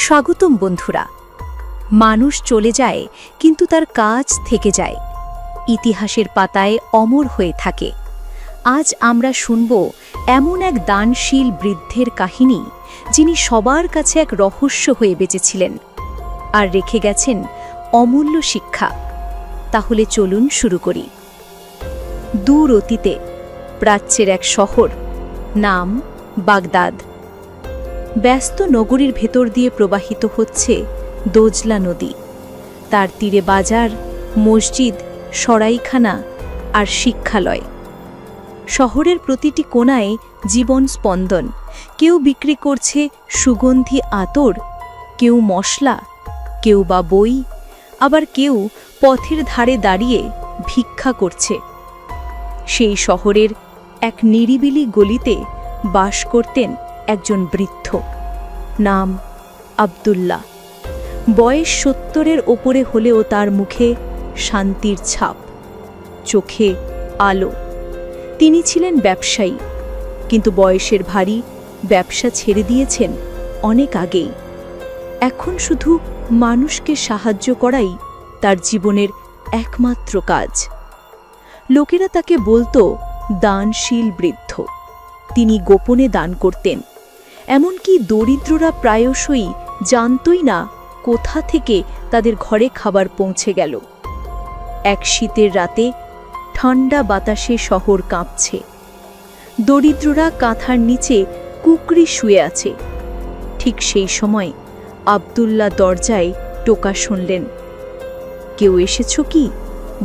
স্বাগতম বন্ধুরা। মানুষ চলে যায় কিন্তু তার কাজ থেকে যায়, ইতিহাসের পাতায় অমর হয়ে থাকে। আজ আমরা শুনব এমন এক দানশীল বৃদ্ধের কাহিনী, যিনি সবার কাছে এক রহস্য হয়ে বেঁচেছিলেন আর রেখে গেছেন অমূল্য শিক্ষা। তাহলে চলুন শুরু করি। দূর অতীতে প্রাচ্যের এক শহর, নাম বাগদাদ। ব্যস্ত নগরীর ভেতর দিয়ে প্রবাহিত হচ্ছে দোজলা নদী। তার তীরে বাজার, মসজিদ, সরাইখানা আর শিক্ষালয়। শহরের প্রতিটি কোণায় জীবন স্পন্দন। কেউ বিক্রি করছে সুগন্ধি আতর, কেউ মশলা, কেউ বা বই, আবার কেউ পথের ধারে দাঁড়িয়ে ভিক্ষা করছে। সেই শহরের এক নিরিবিলি গলিতে বাস করতেন একজন বৃদ্ধ, নাম আব্দুল্লাহ। বয়স ৭০-এর ওপরে হলেও তার মুখে শান্তির ছাপ, চোখে আলো। তিনি ছিলেন ব্যবসায়ী, কিন্তু বয়সের ভারী ব্যবসা ছেড়ে দিয়েছেন অনেক আগেই। এখন শুধু মানুষকে সাহায্য করাই তার জীবনের একমাত্র কাজ। লোকেরা তাকে বলতো দানশীল বৃদ্ধ। তিনি গোপনে দান করতেন, এমনকি দরিদ্ররা প্রায়শই জানতই না কোথা থেকে তাদের ঘরে খাবার পৌঁছে গেল। এক শীতের রাতে ঠান্ডা বাতাসে শহর কাঁপছে। দরিদ্ররা কাঁথার নিচে কুকরি শুয়ে আছে। ঠিক সেই সময় আব্দুল্লাহ দরজায় টোকা শুনলেন। কেউ এসেছ কি?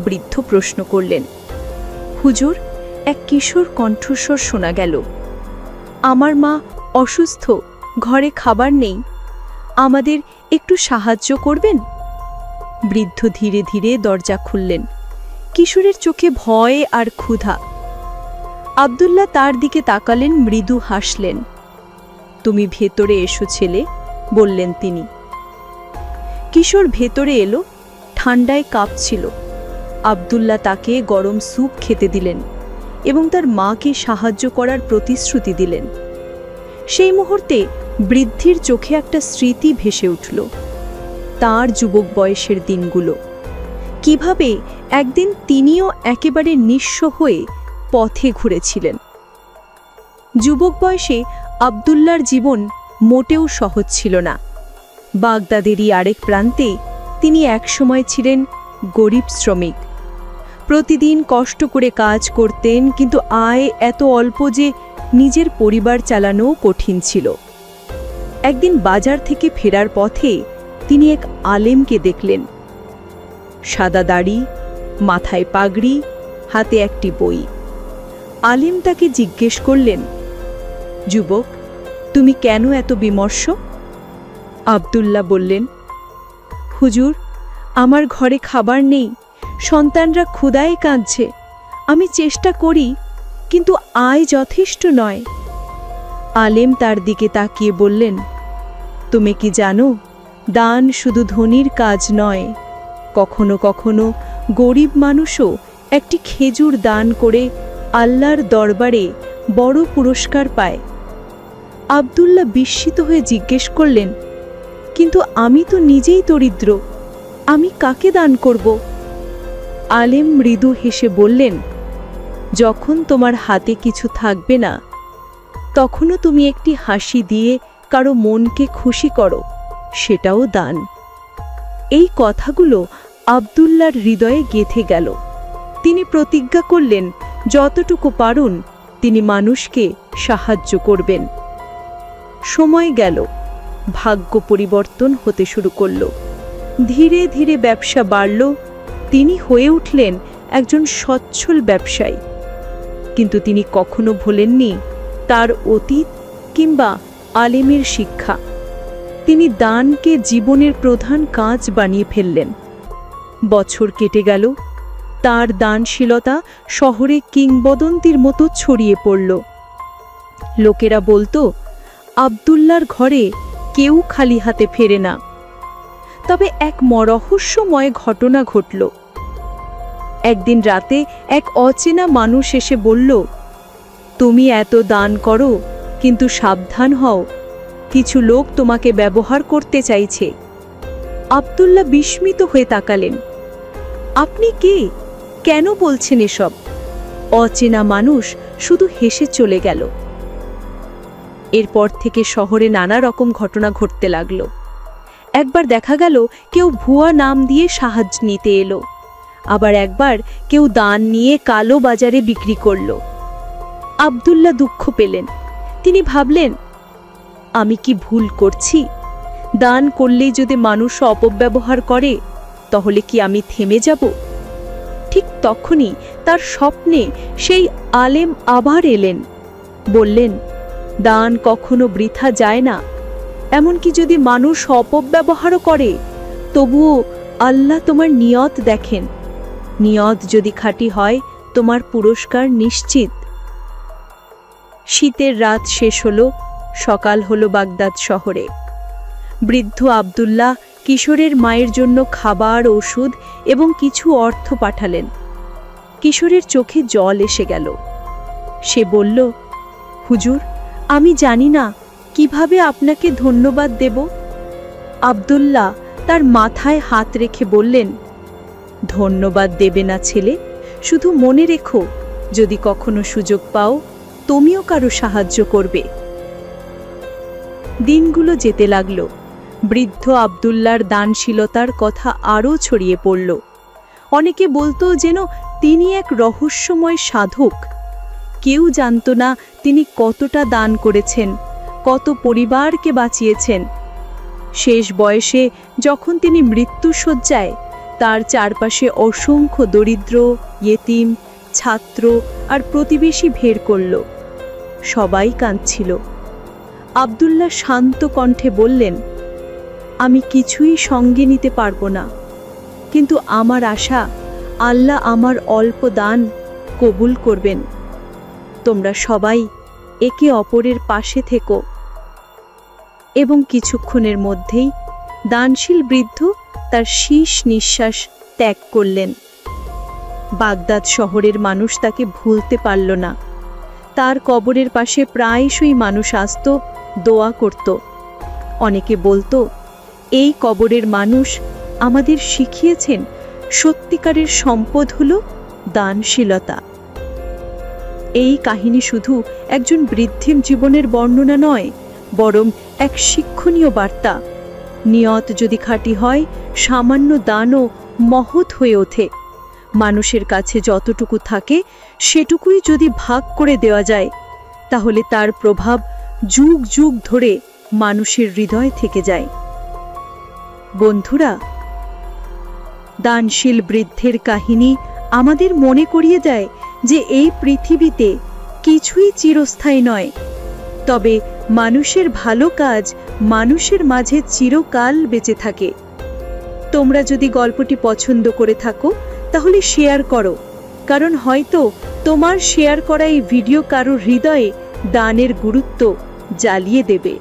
বৃদ্ধ প্রশ্ন করলেন। হুজুর, এক কিশোর কণ্ঠস্বর শোনা গেল। আমার মা অসুস্থ, ঘরে খাবার নেই, আমাদের একটু সাহায্য করবেন? বৃদ্ধ ধীরে ধীরে দরজা খুললেন। কিশোরের চোখে ভয় আর ক্ষুধা। আব্দুল্লাহ তার দিকে তাকালেন, মৃদু হাসলেন। তুমি ভেতরে এসো ছেলে, বললেন তিনি। কিশোর ভেতরে এলো, ঠান্ডায় কাঁপছিল। আব্দুল্লাহ তাকে গরম স্যুপ খেতে দিলেন এবং তার মাকে সাহায্য করার প্রতিশ্রুতি দিলেন। সেই মুহূর্তে বৃদ্ধির চোখে একটা স্মৃতি ভেসে উঠল, তার যুবক বয়সের দিনগুলো। কিভাবে একদিন তিনিও একেবারে নিঃস্ব হয়ে পথে ঘুরেছিলেন। যুবক বয়সে আব্দুল্লাহর জীবন মোটেও সহজ ছিল না। বাগদাদেরই আরেক প্রান্তে তিনি একসময় ছিলেন গরিব শ্রমিক। প্রতিদিন কষ্ট করে কাজ করতেন, কিন্তু আয় এত অল্প যে নিজের পরিবার চালানো কঠিন ছিল। একদিন বাজার থেকে ফেরার পথে তিনি এক আলেমকে দেখলেন। সাদা দাড়ি, মাথায় পাগড়ি, হাতে একটি বই। আলেম তাকে জিজ্ঞেস করলেন, যুবক, তুমি কেন এত বিমর্ষ? আব্দুল্লাহ বললেন, হুজুর, আমার ঘরে খাবার নেই, সন্তানরা ক্ষুধায় কাঁদছে। আমি চেষ্টা করি, কিন্তু আয় যথেষ্ট নয়। আলেম তার দিকে তাকিয়ে বললেন, তুমি কি জানো, দান শুধু ধনীর কাজ নয়। কখনো কখনো গরিব মানুষও একটি খেজুর দান করে আল্লাহর দরবারে বড় পুরস্কার পায়। আব্দুল্লাহ বিস্মিত হয়ে জিজ্ঞেস করলেন, কিন্তু আমি তো নিজেই দরিদ্র, আমি কাকে দান করব? আলেম মৃদু হেসে বললেন, যখন তোমার হাতে কিছু থাকবে না, তখনও তুমি একটি হাসি দিয়ে কারো মনকে খুশি করো, সেটাও দান। এই কথাগুলো আব্দুল্লাহর হৃদয়ে গেঁথে গেল। তিনি প্রতিজ্ঞা করলেন, যতটুকু পারুন তিনি মানুষকে সাহায্য করবেন। সময় গেল, ভাগ্য পরিবর্তন হতে শুরু করল। ধীরে ধীরে ব্যবসা বাড়ল। তিনি হয়ে উঠলেন একজন সচ্ছল ব্যবসায়ী। কিন্তু তিনি কখনো ভোলেননি তার অতীত কিংবা আলেমের শিক্ষা। তিনি দানকে জীবনের প্রধান কাজ বানিয়ে ফেললেন। বছর কেটে গেল, তার দানশীলতা শহরে কিংবদন্তির মতো ছড়িয়ে পড়ল। লোকেরা বলতো, আব্দুল্লাহর ঘরে কেউ খালি হাতে ফেরে না। তবে এক রহস্যময় ঘটনা ঘটল। একদিন রাতে এক অচেনা মানুষ এসে বলল, তুমি এত দান করো, কিন্তু সাবধান হও, কিছু লোক তোমাকে ব্যবহার করতে চাইছে। আব্দুল্লাহ বিস্মিত হয়ে তাকালেন। আপনি কে? কেন বলছেন এসব? অচেনা মানুষ শুধু হেসে চলে গেল। এরপর থেকে শহরে নানা রকম ঘটনা ঘটতে লাগলো। একবার দেখা গেল কেউ ভুয়া নাম দিয়ে সাহায্য নিতে এলো, আবার একবার কেউ দান নিয়ে কালো বাজারে বিক্রি করল। আব্দুল্লাহ দুঃখ পেলেন। তিনি ভাবলেন, আমি কি ভুল করছি? দান করলেই যদি মানুষ অপব্যবহার করে, তাহলে কি আমি থেমে যাব? ঠিক তখনই তার স্বপ্নে সেই আলেম আবার এলেন। বললেন, দান কখনো বৃথা যায় না। এমনকি যদি মানুষ অপব্যবহারও করে, তবুও আল্লাহ তোমার নিয়ত দেখেন। নিয়ত যদি খাঁটি হয়, তোমার পুরস্কার নিশ্চিত। শীতের রাত শেষ হলো, সকাল হলো বাগদাদ শহরে। বৃদ্ধ আব্দুল্লাহ কিশোরের মায়ের জন্য খাবার, ওষুধ এবং কিছু অর্থ পাঠালেন। কিশোরের চোখে জল এসে গেল। সে বলল, হুজুর, আমি জানি না কিভাবে আপনাকে ধন্যবাদ দেব। আব্দুল্লাহ তার মাথায় হাত রেখে বললেন, ধন্যবাদ দেবে না ছেলে, শুধু মনে রেখো, যদি কখনো সুযোগ পাও, তুমিও কারো সাহায্য করবে। দিনগুলো যেতে লাগলো। বৃদ্ধ আব্দুল্লাহর দানশীলতার কথা আরও ছড়িয়ে পড়ল। অনেকে বলতো যেন তিনি এক রহস্যময় সাধক। কেউ জানত না তিনি কতটা দান করেছেন, কত পরিবারকে বাঁচিয়েছেন। শেষ বয়সে যখন তিনি মৃত্যুশয্যায়, তার চারপাশে অসংখ্য দরিদ্র, ইয়েতিম, ছাত্র আর প্রতিবেশী ভিড় করল। সবাই কাঁদছিল। আব্দুল্লাহ শান্ত কণ্ঠে বললেন, আমি কিছুই সঙ্গে নিতে পারবো না, কিন্তু আমার আশা আল্লাহ আমার অল্প দান কবুল করবেন। তোমরা সবাই একে অপরের পাশে থেকো। এবং কিছুক্ষণের মধ্যেই দানশীল বৃদ্ধ তার শেষ নিঃশ্বাস ত্যাগ করলেন। বাগদাদ শহরের মানুষ তাকে ভুলতে পারল না। তার কবরের পাশে প্রায়শই মানুষ আসত, দোয়া করত। অনেকে বলতো, এই কবরের মানুষ আমাদের শিখিয়েছেন সত্যিকারের সম্পদ হলো দানশীলতা। এই কাহিনী শুধু একজন বৃদ্ধের জীবনের বর্ণনা নয়, বরং এক শিক্ষণীয় বার্তা। নিয়ত যদি খাঁটি হয়, সামান্য দানও মহৎ হয়ে ওঠে। মানুষের কাছে যতটুকু থাকে সেটুকুই যদি ভাগ করে দেওয়া যায়, তাহলে তার প্রভাব যুগ যুগ ধরে মানুষের হৃদয় থেকে যায়। বন্ধুরা, দানশীল বৃদ্ধের কাহিনী আমাদের মনে করিয়ে দেয় যে এই পৃথিবীতে কিছুই চিরস্থায়ী নয়, তবে মানুষের ভালো কাজ মানুষের মাঝে চিরকাল বেঁচে থাকে। তোমরা যদি গল্পটি পছন্দ করে থাকো, তাহলে শেয়ার করো, কারণ হয়তো তোমার শেয়ার করা এই ভিডিও কারো হৃদয়ে দানের গুরুত্ব জ্বালিয়ে দেবে।